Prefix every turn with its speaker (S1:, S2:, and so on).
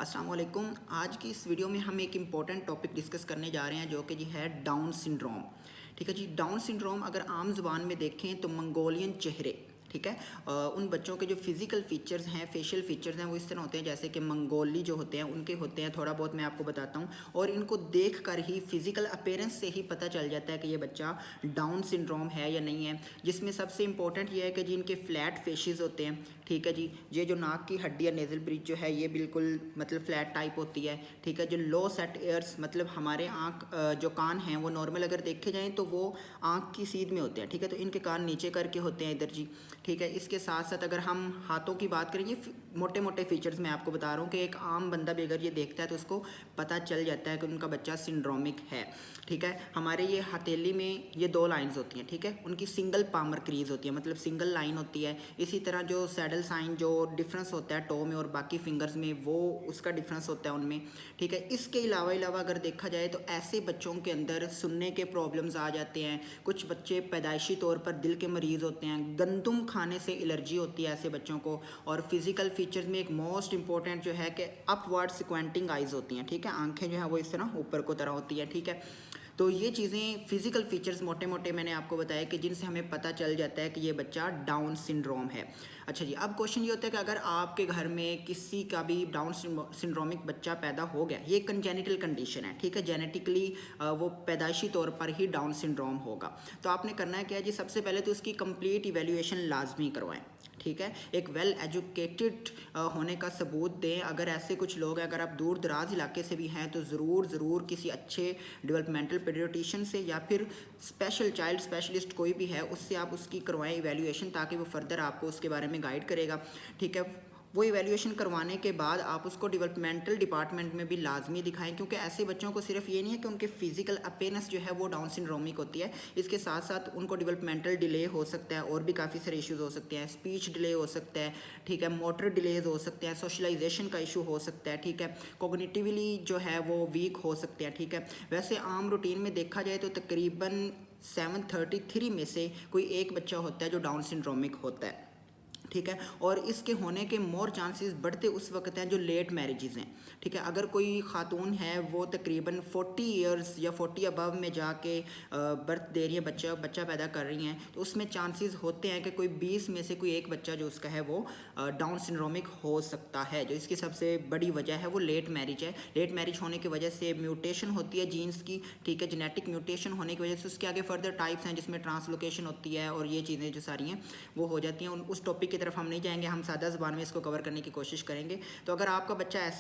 S1: अस्सलाम वालेकुम। आज की इस वीडियो में हम एक इम्पॉर्टेंट टॉपिक डिस्कस करने जा रहे हैं जो कि जी है डाउन सिंड्रोम। ठीक है जी, डाउन सिंड्रोम अगर आम ज़ुबान में देखें तो मंगोलियन चेहरे, ठीक है, उन बच्चों के जो फिज़िकल फीचर्स हैं, फेशियल फीचर्स हैं, वो इस तरह होते हैं जैसे कि मंगोली जो होते हैं उनके होते हैं। थोड़ा बहुत मैं आपको बताता हूँ और इनको देख कर ही फिज़िकल अपीयरेंस से ही पता चल जाता है कि ये बच्चा डाउन सिंड्रोम है या नहीं है। जिसमें सबसे इंपॉर्टेंट ये है कि जी इनके फ्लैट फेशिस होते हैं। ठीक है जी, ये जो नाक की हड्डी या नेज़ल ब्रिज जो है ये बिल्कुल मतलब फ्लैट टाइप होती है। ठीक है, जो लो सेट एयर्स मतलब हमारे आँख जो कान हैं वो नॉर्मल अगर देखे जाएँ तो वो आँख की सीध में होते हैं। ठीक है, तो इनके कान नीचे करके होते हैं इधर जी। ठीक है, इसके साथ साथ अगर हम हाथों की बात करें, ये मोटे मोटे फीचर्स मैं आपको बता रहा हूँ कि एक आम बंदा भी अगर ये देखता है तो उसको पता चल जाता है कि उनका बच्चा सिंड्रोमिक है। ठीक है, हमारे ये हथेली में ये दो लाइंस होती हैं। ठीक है, उनकी सिंगल पामर क्रीज होती है, मतलब सिंगल लाइन होती है। इसी तरह जो सैडल साइन जो डिफरेंस होता है टो में और बाकी फिंगर्स में, वो उसका डिफरेंस होता है उनमें। ठीक है, इसके अलावा अगर देखा जाए तो ऐसे बच्चों के अंदर सुनने के प्रॉब्लम्स आ जाते हैं। कुछ बच्चे पैदाइशी तौर पर दिल के मरीज़ होते हैं, गंदम खाने से एलर्जी होती है ऐसे बच्चों को। और फिजिकल फीचर्स में एक मोस्ट इंपॉर्टेंट जो है कि अपवर्ड स्क्वेंटिंग आइज़ होती हैं। ठीक है, आंखें जो है वो इस तरह ऊपर को तरह होती है। ठीक है, तो ये चीज़ें फिजिकल फीचर्स मोटे मोटे मैंने आपको बताया कि जिनसे हमें पता चल जाता है कि ये बच्चा डाउन सिंड्रोम है। अच्छा जी, अब क्वेश्चन ये होता है कि अगर आपके घर में किसी का भी डाउन सिंड्रोमिक बच्चा पैदा हो गया, ये कंजेनिटल कंडीशन है। ठीक है, जेनेटिकली वो पैदाइशी तौर पर ही डाउन सिंड्रोम होगा। तो आपने करना है क्या है जी, सबसे पहले तो उसकी कंप्लीट इवेल्युएशन लाजमी करवाएं। ठीक है, एक वेल एजुकेटेड होने का सबूत दें। अगर ऐसे कुछ लोग हैं, अगर आप दूर दराज इलाके से भी हैं तो ज़रूर किसी अच्छे डेवलपमेंटल पीडियाट्रिशियन से या फिर स्पेशल चाइल्ड स्पेशलिस्ट कोई भी है उससे आप उसकी करवाएं इवैल्यूएशन, ताकि वो फर्दर आपको उसके बारे में गाइड करेगा। ठीक है, वो इवैल्यूएशन करवाने के बाद आप उसको डेवलपमेंटल डिपार्टमेंट में भी लाजमी दिखाएं, क्योंकि ऐसे बच्चों को सिर्फ ये नहीं है कि उनके फिजिकल अपीयरेंस जो है वो डाउन सिंड्रोमिक होती है, इसके साथ साथ उनको डेवलपमेंटल डिले हो सकता है और भी काफ़ी सारे इश्यूज हो सकते हैं। स्पीच डिले हो सकता है, ठीक है, मोटर डिलेज हो सकते हैं, सोशलाइजेशन का इशू हो सकता है। ठीक है, कॉग्निटिवली जो है वो वीक हो सकते हैं। ठीक है, वैसे आम रूटीन में देखा जाए तो तकरीबन 733 में से कोई एक बच्चा होता है जो डाउन सिंड्रोमिक होता है। ठीक है, और इसके होने के मोर चांसेस बढ़ते उस वक्त हैं जो लेट मैरिजेस हैं। ठीक है, अगर कोई खातून है वो तकरीबन 40 इयर्स या 40 अबव में जाके बर्थ दे रही है, बच्चा पैदा कर रही हैं, तो उसमें चांसेस होते हैं कि कोई 20 में से कोई एक बच्चा जो उसका है वो डाउन सिंड्रोमिक हो सकता है। जो इसकी सबसे बड़ी वजह है वो लेट मैरिज है। लेट मैरिज होने की वजह से म्यूटेशन होती है जीन्स की। ठीक है, जेनेटिक म्यूटेशन होने की वजह से उसके आगे फर्दर टाइप्स हैं जिसमें ट्रांसलोकेशन होती है और ये चीज़ें जो सारी हैं वो हो जाती हैं। उस टॉपिक की तरफ हम नहीं जाएंगे, हम सादा ज़बान में इसको कवर करने की कोशिश करेंगे। तो अगर आपका बच्चा ऐसा